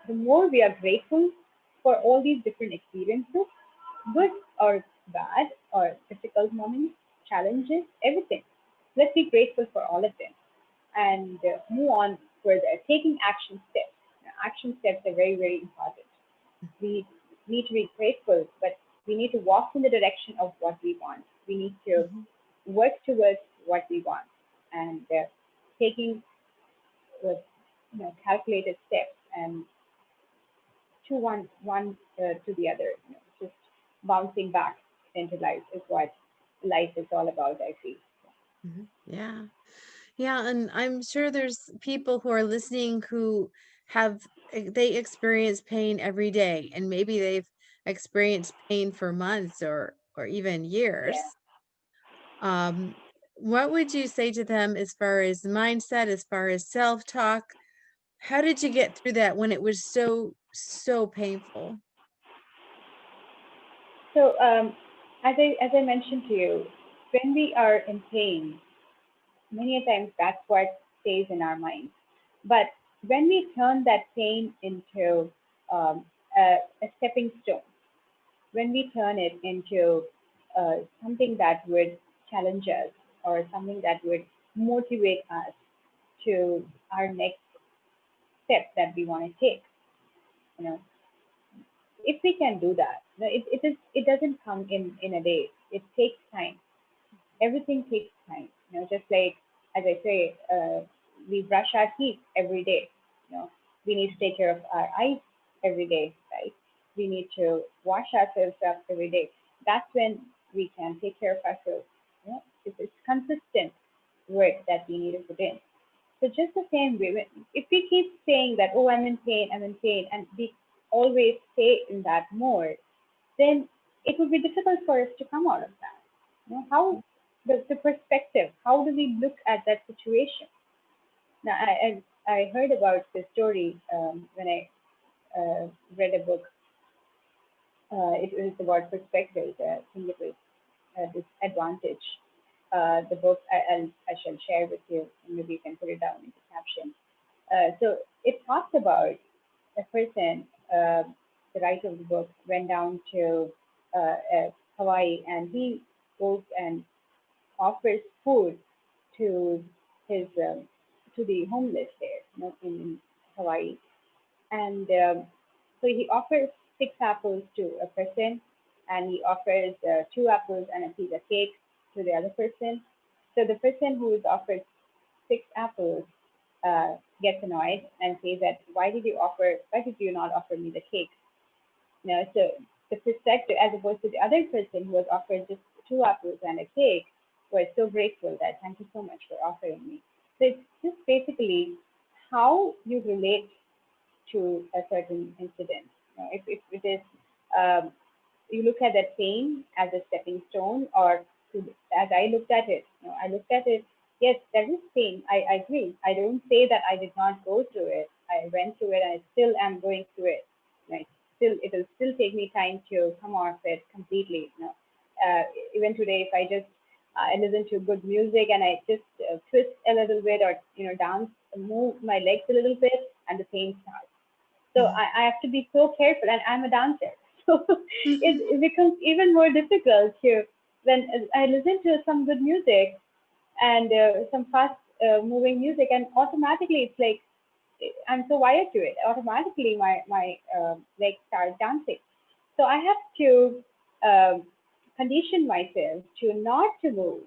the more we are grateful for all these different experiences, good or bad or difficult moments, challenges, everything. Let's be grateful for all of them and move on further, taking action steps. Now, action steps are very, very important. We need to be grateful, but we need to walk in the direction of what we want. We need to Mhm. work towards what we want, and taking calculated steps and to one to the other. Just bouncing back into life is what life is all about. I feel. Mhm. Yeah. Yeah, and I'm sure there's people who are listening who they experience pain every day, and maybe they've experienced pain for months or even Yeah. years. Um, what would you say to them as far as mindset, as far as self-talk? How did you get through that when it was so painful? So as I mentioned to you, when we are in pain, many a times that's what stays in our minds. But when we turn that pain into a stepping stone, when we turn it into something that would challenge us or something that would motivate us to our next step that we want to take, you know, if we can do that, it doesn't come in a day. It takes time. Everything takes time. Just like as I say, we brush our teeth every day. We need to take care of our eyes every day, right? We need to wash ourselves up every day. That's when we can take care of ourselves. It's consistent work that we need to put in. So just the same way, if we keep saying that, oh, I'm in pain, and we always stay in that mode, then it would be difficult for us to come out of that. How the perspective, how do we look at that situation? Now, I heard about this story when I read a book. It was about perspective. I think it was this advantage. The book I shall share with you, and maybe you can put it down in the caption. So it talks about a person, the writer of the book, went down to Hawaii, and he goes and offers food to his to the homeless there, in Hawaii. And so he offers 6 apples to a person, and he offers 2 apples and a piece of cake to the other person. So the person who is offered 6 apples gets annoyed and says that why did you not offer me the cake? So the perspective, as opposed to the other person who was offered just 2 apples and a cake, was so grateful that thank you so much for offering me. So it's just basically how you relate to a certain incident. If it is, um, you look at that pain as a stepping stone, or as I looked at it, I looked at it. Yes, there is pain. I agree. I don't say that I did not go through it. I went through it, and I still am going through it. Right? Still, it will still take me time to come off it completely. Uh, Even today, if I just I listen to good music and I just twist a little bit or dance, move my legs a little bit, and the pain starts. So Yeah. I have to be so careful, and I'm a dancer, so Mhm. it becomes even more difficult to when I listen to some good music and some fast moving music, and automatically it's like I'm so wired to it. Automatically, my legs start dancing. So I have to condition myself to not to move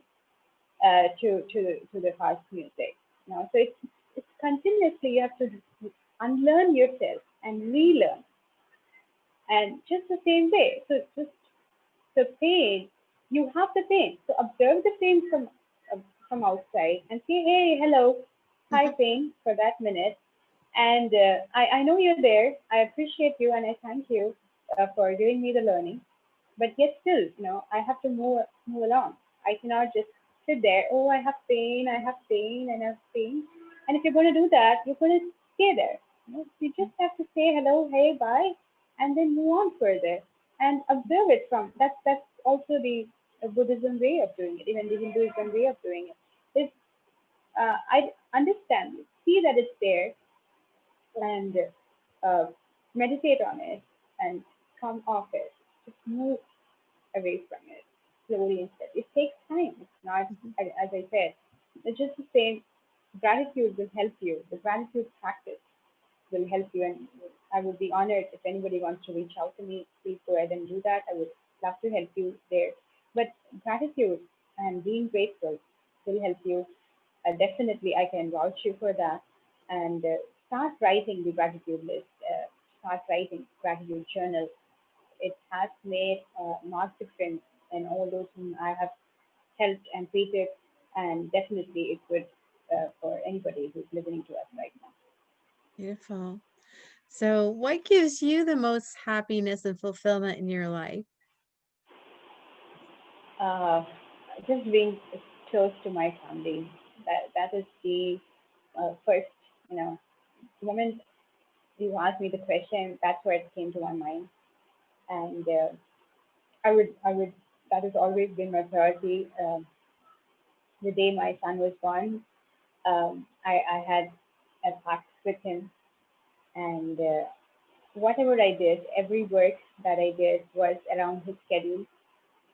to the fast music. So it's continuously you have to unlearn yourself and relearn, and just the same way. So just the pain, you have the pain. So observe the pain from outside and say, hey, hello, hi, Mhm. pain, for that minute. And I know you're there. I appreciate you and I thank you for giving me the learning. But yet still, I have to move along. I cannot just sit there. Oh, I have pain. I have pain. And I have pain. And if you're going to do that, you're going to stay there. You just have to say hello, hey, bye, and then move on further and observe it from. That's also the Buddhism way of doing it. Even the Hinduism way of doing it is I understand, see that it's there, and uh, meditate on it and come off it. Just move away from it slowly instead. It takes time. It's not, Mhm. as I said, it's just the same. Gratitude will help you. The gratitude practice will help you. And I would be honored if anybody wants to reach out to me. Please go ahead and do that. I would love to help you there. But gratitude and being grateful will help you. Definitely, I can vouch you for that. And start writing the gratitude list. Start writing gratitude journal. It has made a marked difference in all those whom I have helped and treated, and definitely it would for anybody who's listening to us right now. Beautiful. So, what gives you the most happiness and fulfillment in your life? Uh, just being close to my family. That is the first, you know, moment you asked me the question. That's where it came to my mind, and I would. That has always been my priority. The day my son was born, I had a pact with him, and whatever I did, every work that I did was around his schedule.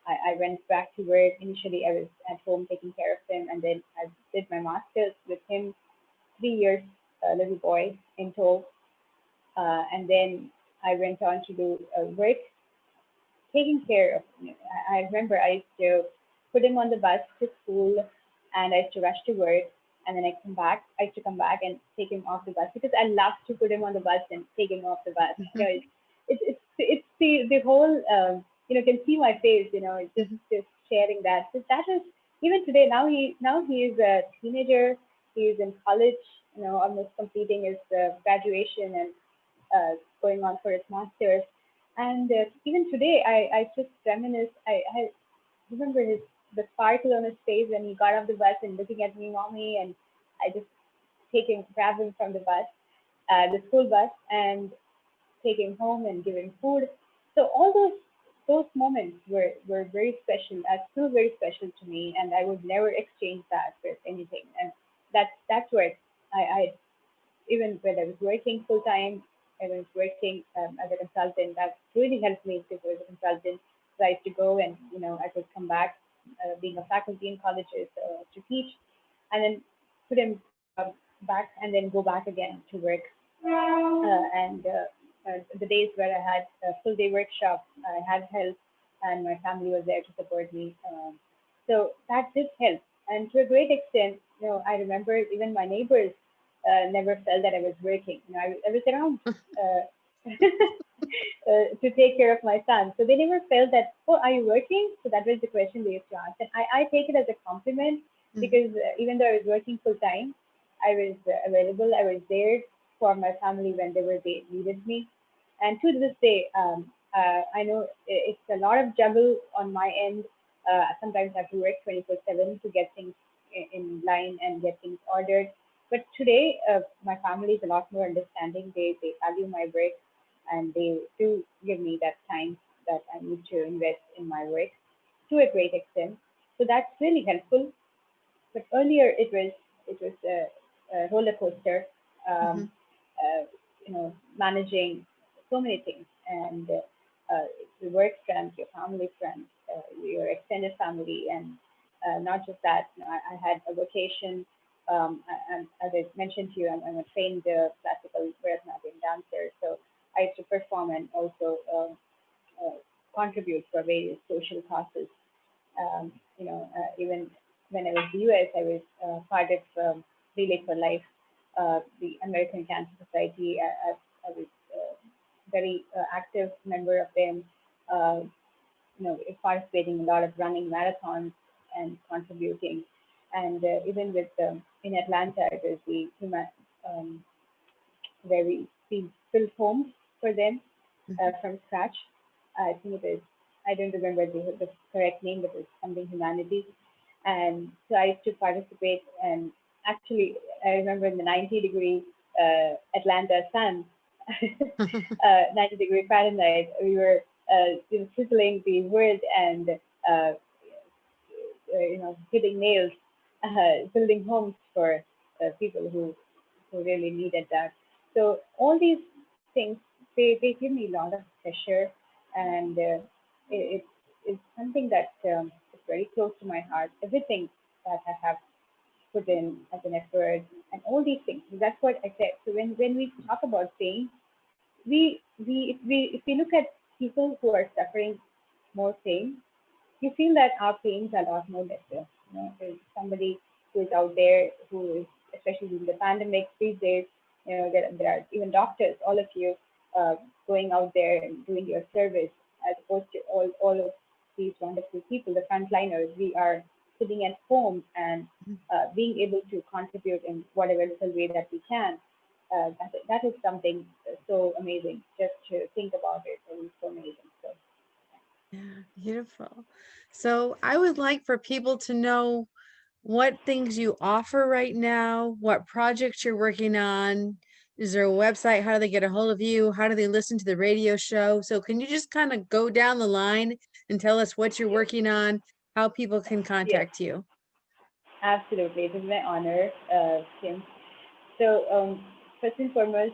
I went back to work. Initially, I was at home taking care of him, and then I did my master's with him, 3 years, little boy in tow. And then I went on to do work, taking care of him. I remember I used to put him on the bus to school, and I used to rush to work, and then I come back. I used to come back and take him off the bus because I love to put him on the bus and take him off the bus. It's the whole can see my face. It's just sharing that. So that is even today. Now he is a teenager. He is in college. Almost completing his graduation and going on for his master's. And even today, I just reminisce. I remember the sparkle on his face when he got off the bus and looking at me, mommy, and I just grab him from the bus, the school bus, and take him home and give him food. So all those moments were very special, are still very special to me, and I would never exchange that with anything. And that's where I even when I was working full time, I was working as a consultant. That really helped me because I was a consultant. So I used to go and I could come back, being a faculty in colleges to teach, and then put him back and then go back again to work. And the days where I had a full day workshop, I had help, and my family was there to support me. So that did help, and to a great extent, I remember even my neighbors never felt that I was working. I was around to take care of my son, so they never felt that. Oh, are you working? So that was the question they used to ask, and I take it as a compliment Mhm. because even though I was working full time, I was available. I was there for my family when they needed me. And to this day, I know it's a lot of juggle on my end. Sometimes I have to work 24/7 to get things in line and get things ordered. But today, my family is a lot more understanding. They value my work, and they do give me that time that I need to invest in my work. to a great extent. So that's really helpful. But earlier it was a roller coaster, Mhm. um, managing so many things and your work friends, your family friends, your extended family, and not just that. I had a vocation. And as I mentioned to you, I'm a trained classical Bharatanatyam dancer, so I used to perform and also contribute for various social causes. Even when I was in the US, I was part of Relay for Life, the American Cancer Society. I was very active member of them, uh, participating in a lot of running marathons and contributing. And even with in Atlanta, it was the um, where we built homes for them Mhm. from scratch. I think it is, I don't remember the correct name, but it's something humanity. And so I used to participate. And actually, I remember in the 90-degree Atlanta sun, 90-degree Fahrenheit, we were sizzling the wood and hitting nails, building homes for people who really needed that. So all these things, they give me a lot of pressure, and it's something that is very close to my heart. Everything that I have put in as an effort and all these things. That's what I said. So when we talk about pain, if we look at people who are suffering more pain, you feel that our pains are a lot more lesser. There's somebody who is out there who is, especially in the pandemic these days, there are even doctors, all of you, uh, going out there and doing your service, as opposed to all of these wonderful people, the frontliners. We are sitting at home and being able to contribute in whatever little way that we can. That is something so amazing. Just to think about it, it is so amazing. So Yeah, beautiful. So I would like for people to know what things you offer right now, what projects you're working on. Is there a website? How do they get a hold of you? How do they listen to the radio show? So can you just kind of go down the line and tell us what you're yes, working on, how people can yes. contact you? Absolutely. It is my honor, Kim. So, first and foremost,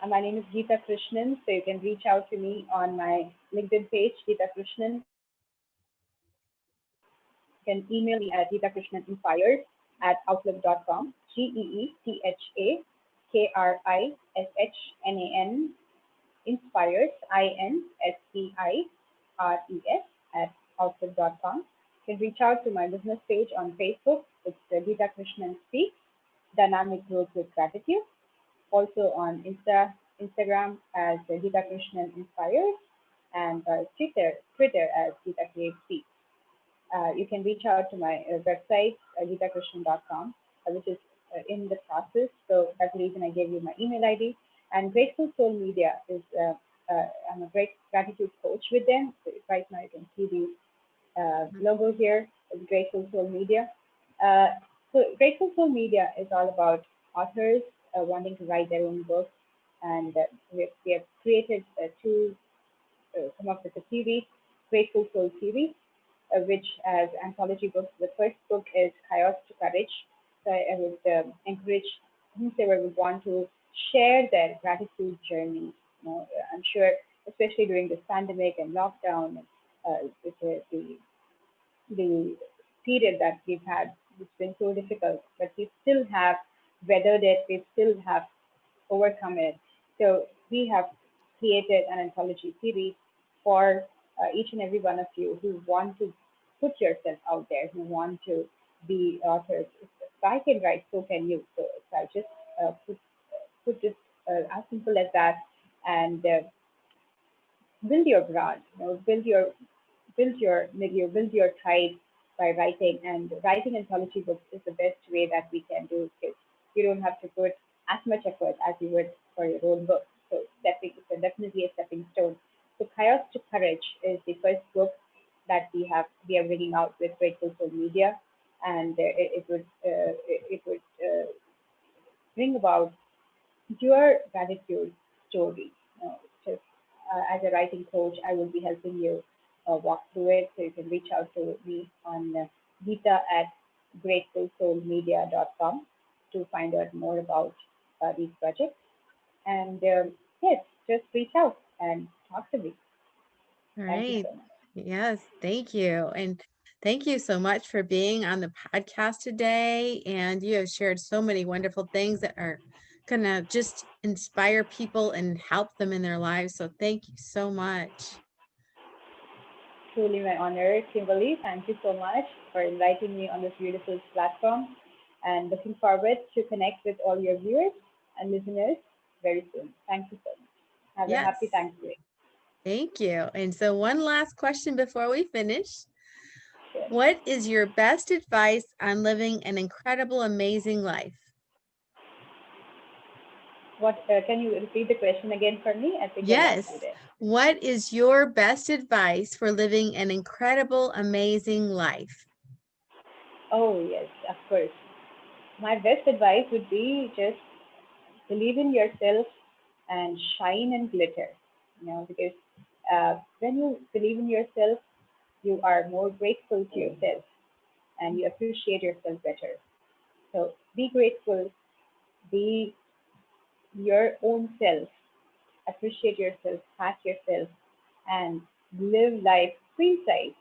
my name is Geetha Krishnan. So, you can reach out to me on my LinkedIn page, Geetha Krishnan. You can email me at geethakrishnaninspires@outlook.com. GeethaKrishnan Inspires, Inspires at outlook.com. You can reach out to my business page on Facebook. It's Geetha Krishnan Speaks, Dynamic Growth with Gratitude. Also on Instagram as Geetha Krishnan Inspires, and Twitter as Geetha Create Speaks. You can reach out to my website, geethakrishnan.com, which is in the process. So that's the reason I gave you my email ID. And Grateful Soul Media is, I'm a great gratitude coach with them. So right now you can see the logo here is Grateful Soul Media. Uh, so Grateful Soul Media is all about authors wanting to write their own books. And we have created come up with a series, Grateful Soul series, which has anthology books. The first book is Chaos to Courage. So I would encourage whomever would want to share their gratitude journey. I'm sure, especially during this pandemic and lockdown, with the period that we've had, it's been so difficult, but we still have weathered it. We still have overcome it. So we have created an anthology series for each and every one of you who want to put yourself out there, who want to be authors. If I can write, so can you. So I just put this as simple as that, and build your brand. Build your tribe by writing. And writing anthology books is the best way that we can do, because you don't have to put as much effort as you would for your own book. So it's definitely a stepping stone. So Chaos to Courage is the first book that we are bringing out with Grateful Soul Media, and it would bring about your gratitude story. Just as a writing coach, I will be helping you walk through it. So you can reach out to me on Geetha at gratefulsoulmedia.com to find out more about these projects. And yes, just reach out and talk to me. All Thank you right. so much. Yes, thank you. And thank you so much for being on the podcast today. And you have shared so many wonderful things that are going to just inspire people and help them in their lives. So thank you so much. Truly my honor, Kimberly. Thank you so much for inviting me on this beautiful platform and looking forward to connect with all your viewers and listeners very soon. Thank you so much. Have a happy Yes, Thanksgiving. thank you. And so, one last question before we finish. Sure. What is your best advice on living an incredible, amazing life? What can you repeat the question again for me? I think I lost you Yes. there. What is your best advice for living an incredible, amazing life? Oh yes, of course. My best advice would be just believe in yourself and shine and glitter. Because when you believe in yourself, you are more grateful to yourself and you appreciate yourself better. So be grateful, be your own self, appreciate yourself, pat yourself, and live life free side.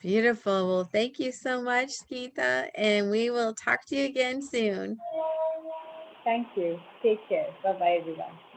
Beautiful. Well, thank you so much, Geetha, and we will talk to you again soon. Thank you. Take care. Bye bye, everyone.